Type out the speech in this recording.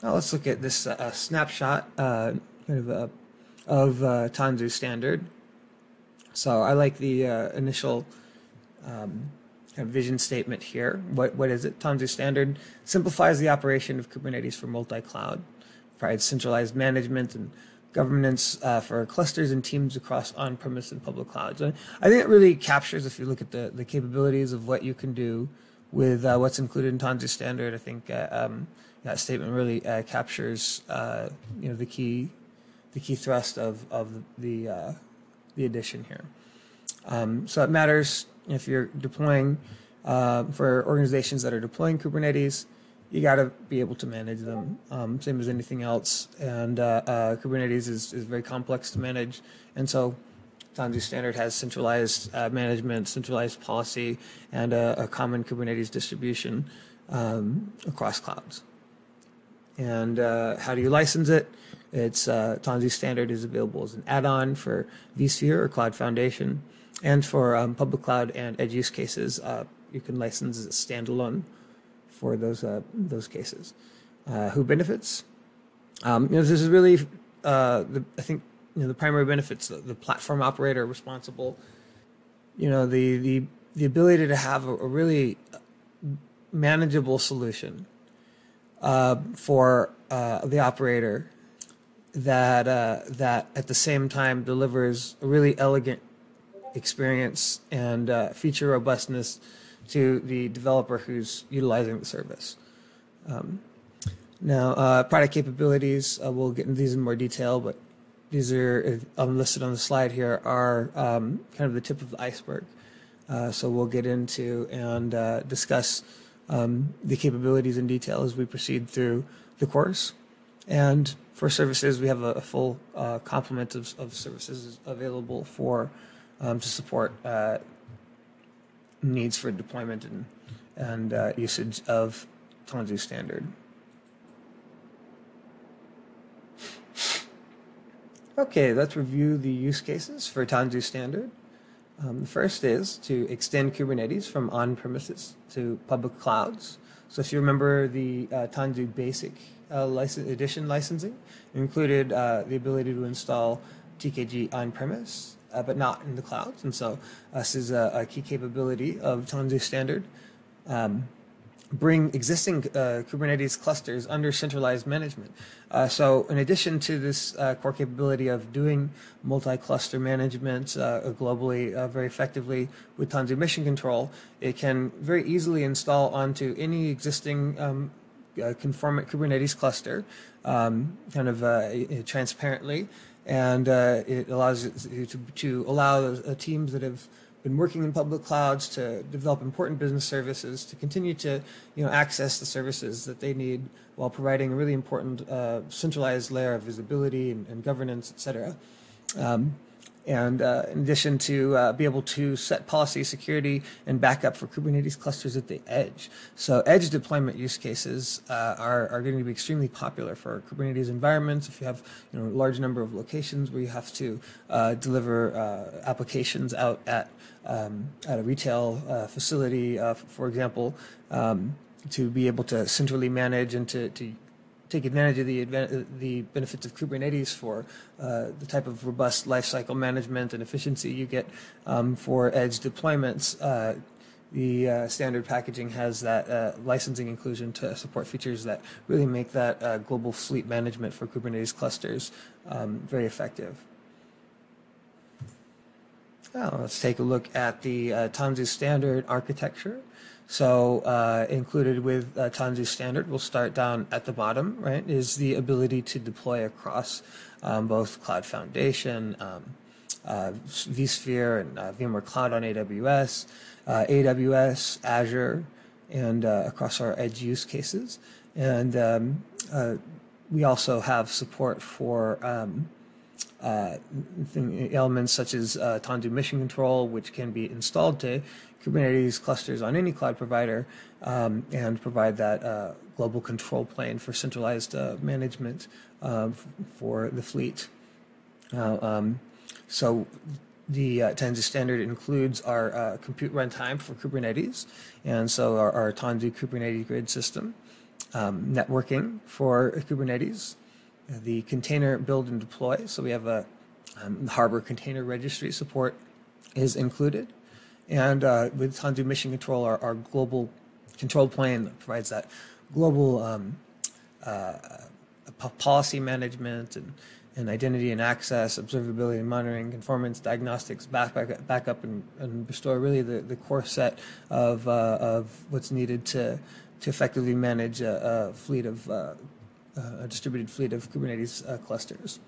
Let's look at this snapshot of Tanzu standard. So I like the initial kind of vision statement here. What is it? Tanzu standard simplifies the operation of Kubernetes for multi-cloud, provides centralized management and governance for clusters and teams across on-premise and public clouds. And I think it really captures, if you look at the capabilities of what you can do with what's included in Tanzu standard. I think that statement really captures the key thrust of the addition here. So it matters if you're deploying for organizations that are deploying Kubernetes. You got to be able to manage them, same as anything else. And Kubernetes is very complex to manage, and so Tanzu standard has centralized management, centralized policy, and a common Kubernetes distribution across clouds. And how do you license it? It's Tanzu standard is available as an add-on for vSphere or Cloud Foundation, and for public cloud and edge use cases, you can license as a standalone for those cases. Who benefits? This is really, I think, the primary benefits: the platform operator responsible. The ability to have a really manageable solution for the operator that at the same time delivers a really elegant experience and feature robustness to the developer who's utilizing the service. Now, product capabilities, we'll get into these in more detail, but these are listed on the slide here are kind of the tip of the iceberg. So we'll get into and discuss the capabilities in detail as we proceed through the course. And for services, we have a full complement of services available for to support needs for deployment and usage of Tanzu standard. Okay, let's review the use cases for Tanzu standard. The first is to extend Kubernetes from on-premises to public clouds. So if you remember the Tanzu Basic Edition licensing, it included the ability to install TKG on-premise, but not in the clouds. And so this is a key capability of Tanzu standard. Bring existing Kubernetes clusters under centralized management. So in addition to this core capability of doing multi-cluster management globally very effectively with Tanzu Mission Control, it can very easily install onto any existing conformant Kubernetes cluster transparently, and it allows you to allow teams that have been working in public clouds to develop important business services to continue to access the services that they need while providing a really important centralized layer of visibility and governance, etc. And in addition to be able to set policy, security, and backup for Kubernetes clusters at the edge. So edge deployment use cases are going to be extremely popular for Kubernetes environments. If you have a large number of locations where you have to deliver applications out at a retail facility, for example, to be able to centrally manage and to take advantage of the benefits of Kubernetes for the type of robust lifecycle management and efficiency you get for edge deployments. The standard packaging has that licensing inclusion to support features that really make that global fleet management for Kubernetes clusters very effective. Now, let's take a look at the Tanzu standard architecture. So included with Tanzu standard, we'll start down at the bottom, right, is the ability to deploy across both Cloud Foundation, vSphere, and VMware Cloud on AWS, AWS, Azure, and across our edge use cases. And we also have support for elements such as Tanzu Mission Control, which can be installed to Kubernetes clusters on any cloud provider and provide that global control plane for centralized management for the fleet. So the Tanzu standard includes our compute runtime for Kubernetes, and so our Tanzu Kubernetes grid system. networking for Kubernetes, the container build and deploy. So we have a Harbor Container Registry support is included. And with Tanzu Mission Control, our global control plane that provides that global policy management and identity and access, observability and monitoring, conformance, diagnostics, backup and restore, really the core set of what's needed to effectively manage a distributed fleet of Kubernetes clusters.